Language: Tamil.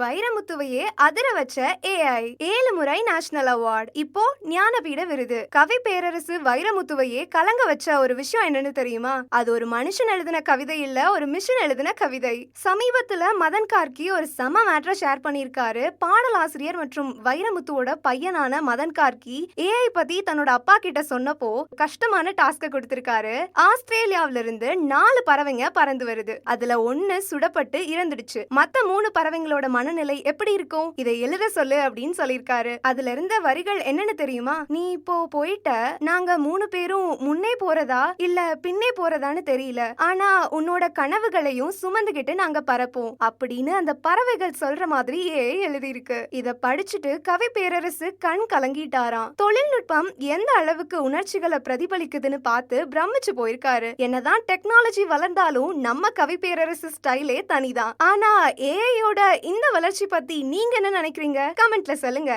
வைரமுத்துவையே அதிர வச்ச ஏஐ 7 முறை நேஷனல் அவார்ட், இப்போ ஞானபீட விருது. கவி பேரரசு வைரமுத்துவையே கலங்க வச்ச ஒரு விஷயம் என்னன்னு தெரியுமா? அது ஒரு மனுஷன் எழுதின கவிதை இல்ல, ஒரு மிஷின் எழுதின கவிதை. சமீபத்துல மதன் கார்கி ஒரு செம மேட்டரை ஷேர் பண்ணியிருக்காரு. பாடலாசிரியர் மற்றும் வைரமுத்துவோட பையனான மதன் கார்கி ஏஐ பத்தி தன்னோட அப்பா கிட்ட சொன்னப்போ கஷ்டமான டாஸ்க கொடுத்திருக்காரு. ஆஸ்திரேலியாவில இருந்து 4 பறவைங்க பறந்து வருது. அதுல 1 சுடப்பட்டு இறந்துடுச்சு. மத்த 3 பறவைங்களோட மனநிலை எப்படி இருக்கும்? இதை எழுத சொல்லு அப்படின்னு சொல்லியிருக்காரு. அதுல இருந்த வரிகள் என்னன்னு தெரியுமா? நீ இப்போ போயிட்ட, நாங்க 3 பேரும் முன்னே போறதா இல்ல பின்னே போறதான்னு தெரியல, ஆனா உன்னோட கனவுகளையும் சுமந்துகிட்டு நாங்க பறப்போம் அப்படின்னு அந்த பறவைகள் சொல்ற மாதிரியே எழுதியிருக்கு. இத படிச்சுட்டு கவி பேரரசு கண் கலங்கிட்டாராம். தொழில்நுட்பம் எந்த அளவுக்கு உணர்ச்சிகளை பிரதிபலிக்குதுன்னு பார்த்து பிரமிச்சு போயிருக்காரு. என்னதான் டெக்னாலஜி வளர்ந்தாலும் நம்ம கவி பேரரசு ஸ்டைலே தனிதான். ஆனா ஏஐயோட இந்த வளர்ச்சி பத்தி நீங்க என்ன நினைக்கிறீங்க? கமெண்ட்ல சொல்லுங்க.